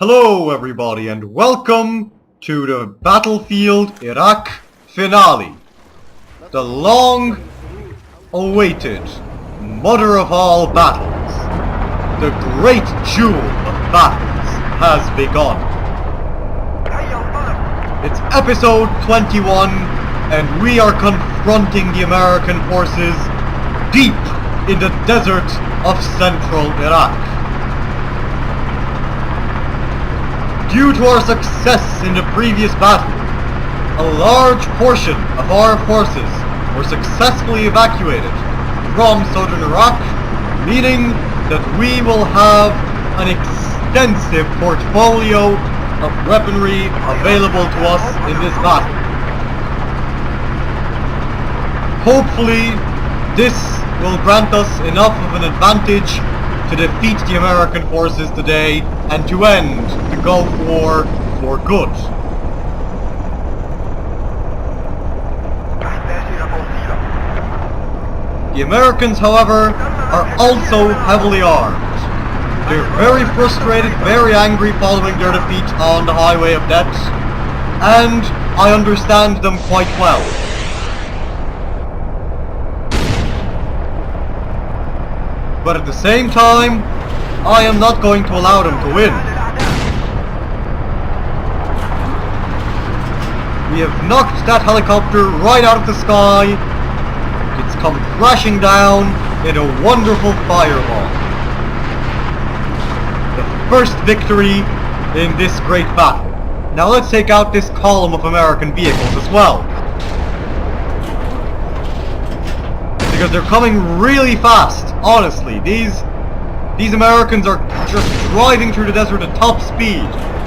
Hello everybody and welcome to the Battlefield Iraq finale. The long awaited mother of all battles. The great jewel of battles has begun. It's episode 21 and we are confronting the American forces deep in the desert of central Iraq. Due to our success in the previous battle, a large portion of our forces were successfully evacuated from southern Iraq, meaning that we will have an extensive portfolio of weaponry available to us in this battle. Hopefully, this will grant us enough of an advantage to defeat the American forces today and to end the Gulf War for good. The Americans, however, are also heavily armed. They're very frustrated, very angry following their defeat on the Highway of Death, and I understand them quite well. But at the same time, I am not going to allow them to win. We have knocked that helicopter right out of the sky. It's come crashing down in a wonderful fireball. The first victory in this great battle. Now let's take out this column of American vehicles as well. Because they're coming really fast, honestly. These Americans are just driving through the desert at top speed.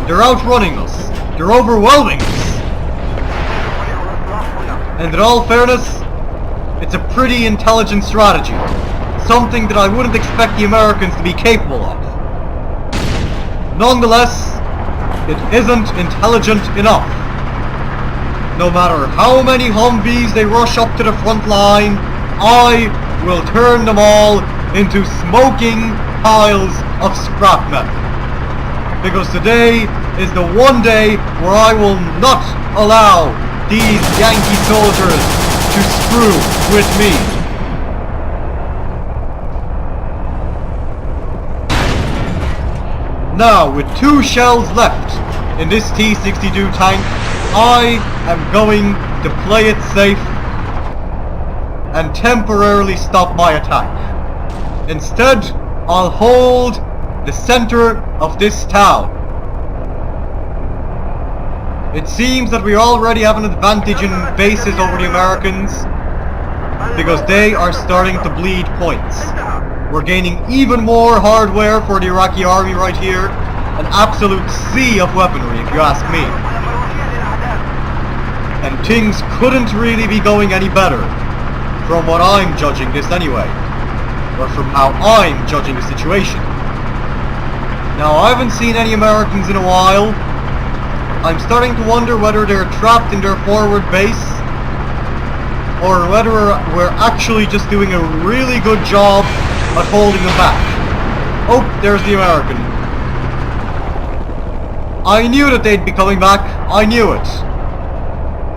They're outrunning us. They're overwhelming us. And in all fairness, it's a pretty intelligent strategy. Something that I wouldn't expect the Americans to be capable of. Nonetheless, it isn't intelligent enough. No matter how many Humvees they rush up to the front line, I will turn them all into smoking piles of scrap metal. Because today is the one day where I will not allow these Yankee soldiers to screw with me. Now, with 2 shells left in this T-62 tank, I am going to play it safe and temporarily stop my attack. Instead, I'll hold the center of this town. It seems that we already have an advantage in bases over the Americans because they are starting to bleed points. We're gaining even more hardware for the Iraqi army right here. An absolute sea of weaponry, if you ask me. And things couldn't really be going any better. From what I'm judging this anyway. Or from how I'm judging the situation. Now, I haven't seen any Americans in a while. I'm starting to wonder whether they're trapped in their forward base. Or whether we're actually just doing a really good job at holding them back. Oh, there's the American. I knew that they'd be coming back. I knew it.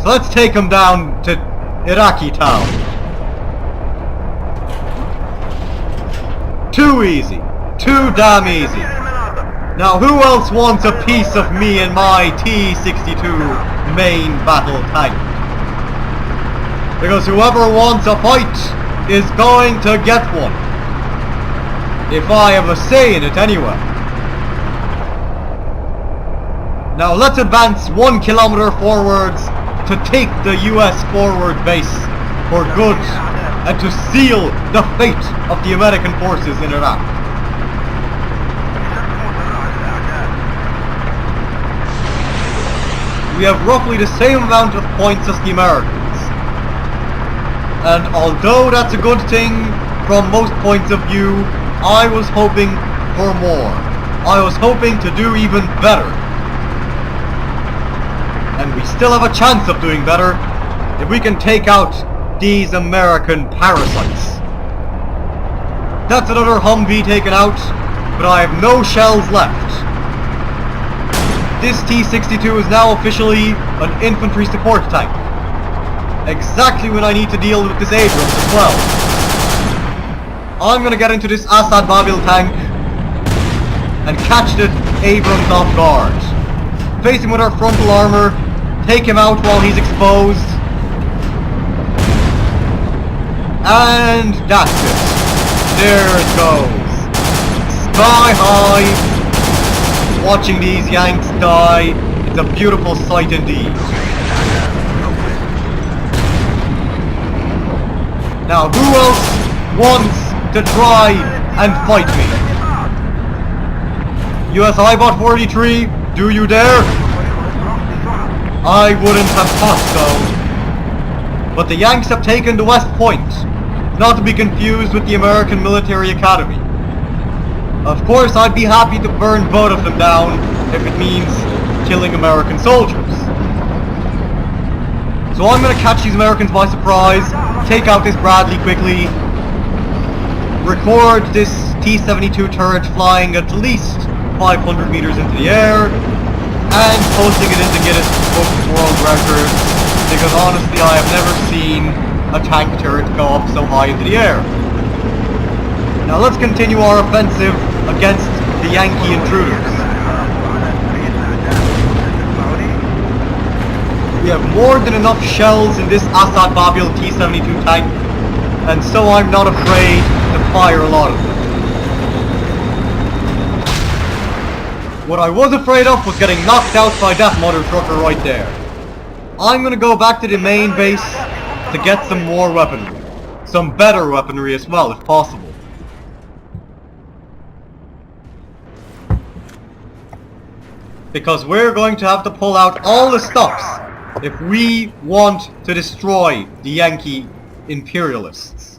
So let's take them down to Iraqi town. Too easy. Too damn easy. Now who else wants a piece of me and my T-62 main battle tank? Because whoever wants a fight is going to get one. If I have a say in it anyway. Now let's advance 1 kilometer forwards to take the US forward base for good. And to seal the fate of the American forces in Iraq. We have roughly the same amount of points as the Americans. And although that's a good thing from most points of view, I was hoping for more. I was hoping to do even better. And we still have a chance of doing better if we can take out these American parasites. That's another Humvee taken out, but I have no shells left. this T-62 is now officially an infantry support tank. Exactly when I need to deal with this Abrams as well. I'm gonna get into this Assad Babil tank and catch the Abrams off guard. Face him with our frontal armor, take him out while he's exposed. And that's it. There it goes. Sky high. Watching these Yanks die, it's a beautiful sight indeed. Now who else wants to try and fight me? US Ibot 43, do you dare? I wouldn't have thought so. But the Yanks have taken the West Point, not to be confused with the American Military Academy. Of course, I'd be happy to burn both of them down if it means killing American soldiers. So I'm gonna catch these Americans by surprise, take out this Bradley quickly, record this T-72 turret flying at least 500 meters into the air, and posting it into Guinness Book World Records, because honestly I have never seen a tank turret go up so high into the air. Now let's continue our offensive against the Yankee intruders. We have more than enough shells in this Assad Babil T-72 tank, and so I'm not afraid to fire a lot of them. What I was afraid of was getting knocked out by that mother trucker right there. I'm gonna go back to the main base to get some more weaponry. Some better weaponry as well, if possible. Because we're going to have to pull out all the stops if we want to destroy the Yankee imperialists.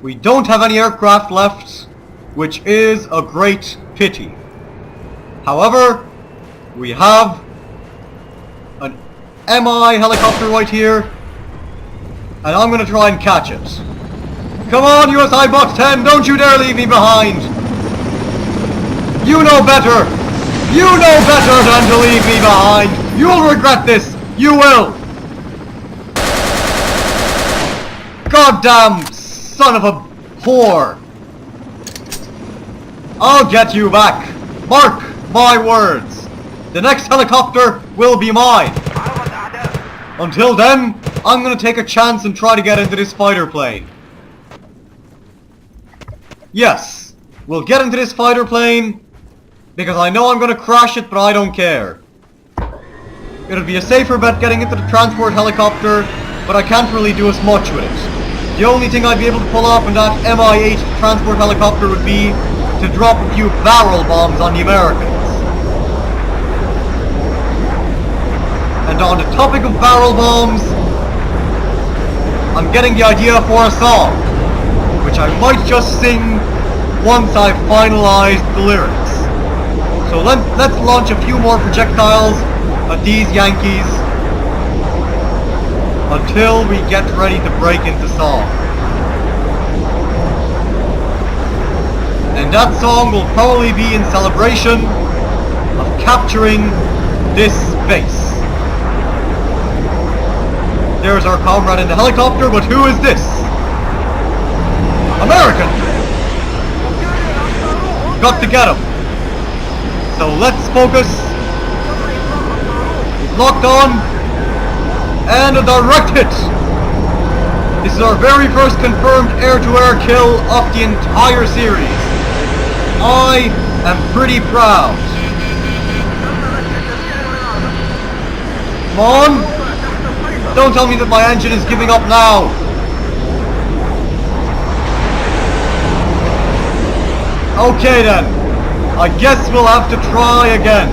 We don't have any aircraft left, which is a great pity. However, we have an MI helicopter right here, and I'm going to try and catch it. Come on, USI Box 10, don't you dare leave me behind! You know better! You know better than to leave me behind! You'll regret this! You will! Goddamn son of a whore! I'll get you back! Mark my words! The next helicopter will be mine! Until then, I'm gonna take a chance and try to get into this fighter plane. Yes, we'll get into this fighter plane, because I know I'm gonna crash it, but I don't care. It'll be a safer bet getting into the transport helicopter, but I can't really do as much with it. The only thing I'd be able to pull off in that Mi-8 transport helicopter would be to drop a few barrel bombs on the Americans. And on the topic of barrel bombs, I'm getting the idea for a song, which I might just sing once I've finalized the lyrics. So let's launch a few more projectiles at these Yankees until we get ready to break into song. And that song will probably be in celebration of capturing this base. There's our comrade in the helicopter, but who is this? American! Got to get him. So let's focus. Locked on. And a direct hit. This is our very first confirmed air-to-air kill of the entire series. I am pretty proud. Come on. Don't tell me that my engine is giving up now. Okay then. I guess we'll have to try again.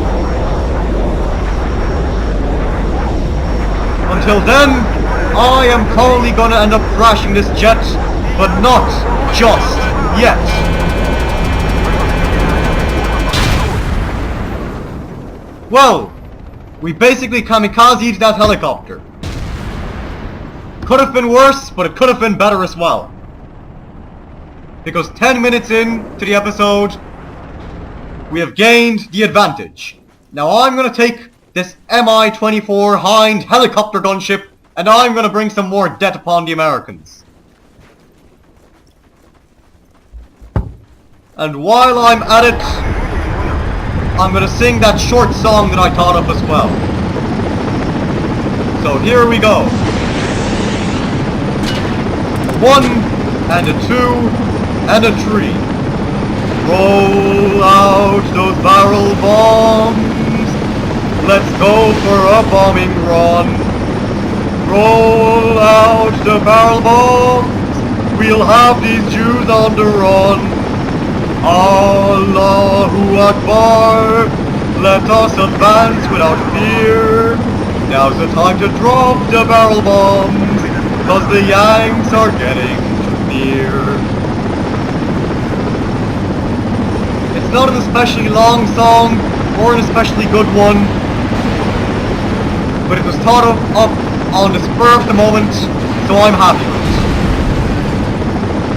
Until then, I am probably gonna end up crashing this jet, but not just yet. Well, we basically kamikazed that helicopter. Could have been worse, but it could have been better as well. Because 10 minutes in to the episode, We have gained the advantage. Now I'm going to take this Mi-24 Hind helicopter gunship and I'm going to bring some more debt upon the Americans. And while I'm at it, I'm going to sing that short song that I thought of as well. So here we go. 1 and a 2 and a 3. Roll out those barrel bombs. Let's go for a bombing run. Roll out the barrel bombs. We'll have these Jews on the run. Allahu Akbar. Let us advance without fear. Now's the time to drop the barrel bombs, 'cause the Yanks are getting near. It's not an especially long song, or an especially good one, but it was thought of up on the spur of the moment, so I'm happy with it.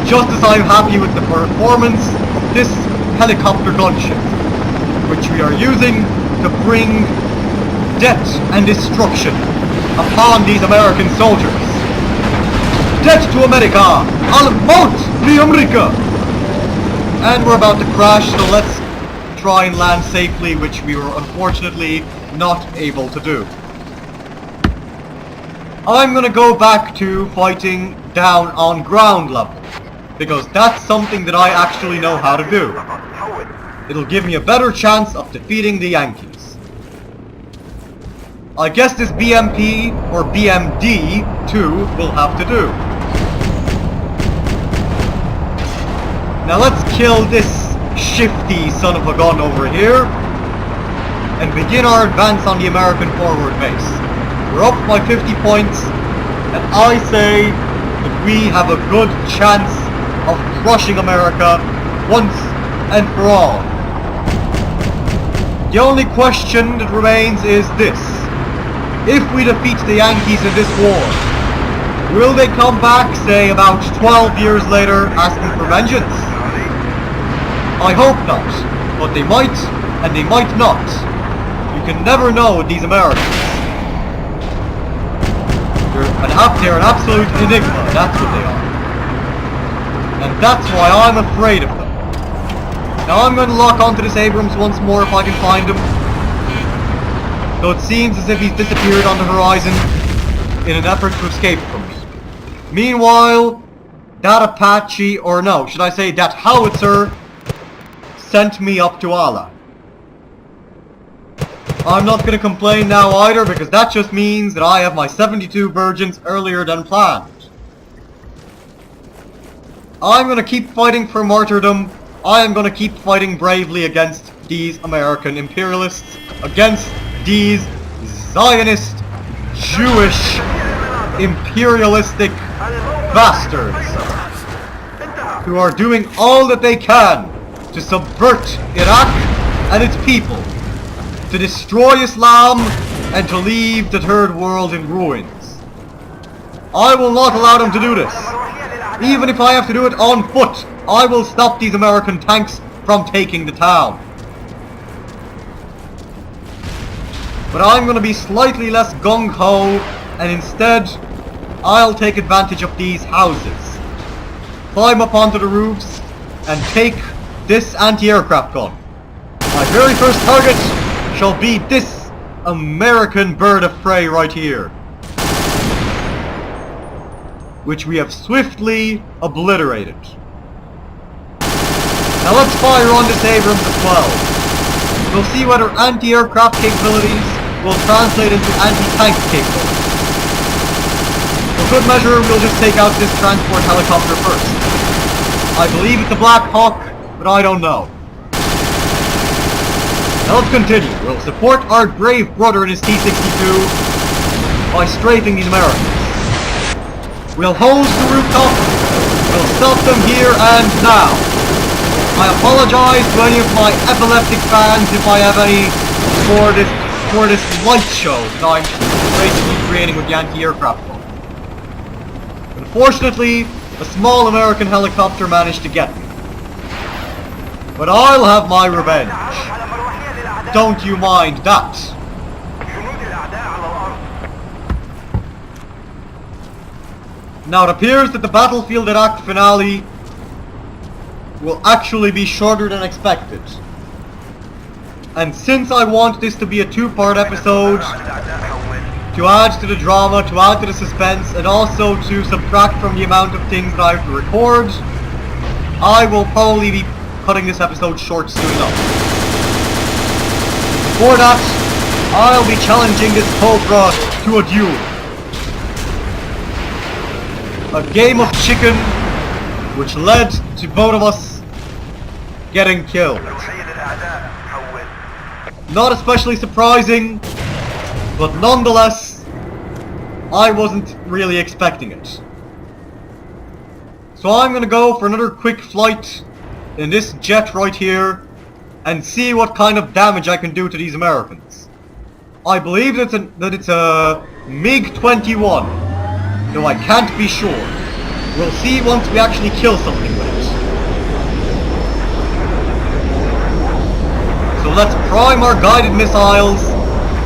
Just as I'm happy with the performance of this helicopter gunship, which we are using to bring death and destruction upon these American soldiers. Death to America! Al-Maut li-America! And we're about to crash, so let's try and land safely, which we were unfortunately not able to do. I'm gonna go back to fighting down on ground level, because that's something that I actually know how to do. It'll give me a better chance of defeating the Yankees. I guess this BMP or BMD 2 will have to do. Now let's kill this shifty son of a gun over here and begin our advance on the American forward base. We're up by 50 points and I say that we have a good chance of crushing America once and for all. The only question that remains is this. If we defeat the Yankees in this war, will they come back, say, about 12 years later, asking for vengeance? I hope not, but they might, and they might not. You can never know with these Americans. They're an absolute enigma, that's what they are. And that's why I'm afraid of them. Now I'm going to lock onto this Abrams once more if I can find him. Though it seems as if he's disappeared on the horizon in an effort to escape from me. Meanwhile, that Apache, or no, should I say that howitzer, sent me up to Allah. I'm not going to complain now either, because that just means that I have my 72 virgins earlier than planned. I'm going to keep fighting for martyrdom. I am going to keep fighting bravely against these American imperialists, against these Zionist, Jewish, imperialistic bastards who are doing all that they can to subvert Iraq and its people, to destroy Islam and to leave the third world in ruins. I will not allow them to do this. Even if I have to do it on foot, I will stop these American tanks from taking the town. But I'm going to be slightly less gung-ho, and instead, I'll take advantage of these houses, climb up onto the roofs, and take this anti-aircraft gun. My very first target shall be this American bird of prey right here, which we have swiftly obliterated. Now let's fire on this Abrams as well. We'll see whether anti-aircraft capabilities will translate into anti-tank capabilities. For good measure, we'll just take out this transport helicopter first. I believe it's a Black Hawk, but I don't know. Now let's continue. We'll support our brave brother in his T-62 by strafing these Americans. We'll hose the rooftop. We'll stop them here and now. I apologize to any of my epileptic fans if I have any for this light show that I'm basically creating with the anti-aircraft bomb. Unfortunately, a small American helicopter managed to get me. But I'll have my revenge. Don't you mind that? Now it appears that the Battlefield Iraq finale will actually be shorter than expected. And since I want this to be a two-part episode, to add to the drama, to add to the suspense, and also to subtract from the amount of things that I have to record, I will probably be cutting this episode short soon enough. Before that, I'll be challenging this Cobra to a duel. A game of chicken, which led to both of us getting killed. Not especially surprising, but nonetheless, I wasn't really expecting it. So I'm gonna go for another quick flight in this jet right here and see what kind of damage I can do to these Americans. I believe that it's a MiG-21, though I can't be sure. We'll see once we actually kill something with it. So let's prime our guided missiles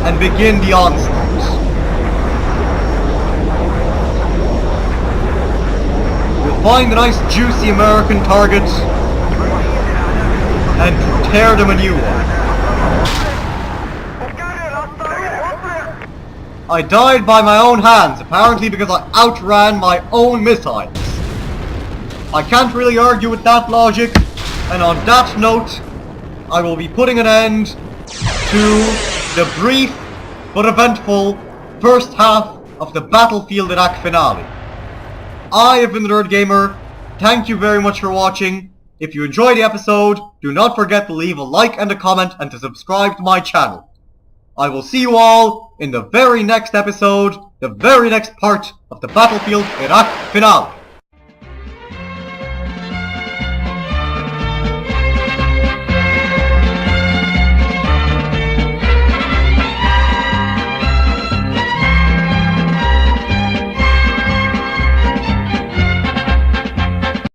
and begin the onslaught. We'll find a nice juicy American target and tear them a new one. I died by my own hands, apparently because I outran my own missiles. I can't really argue with that logic, and on that note, I will be putting an end to the brief but eventful first half of the Battlefield Iraq finale. I have been the Nerd Gamer. Thank you very much for watching. If you enjoyed the episode, do not forget to leave a like and a comment and to subscribe to my channel. I will see you all in the very next episode, the very next part of the Battlefield Iraq finale.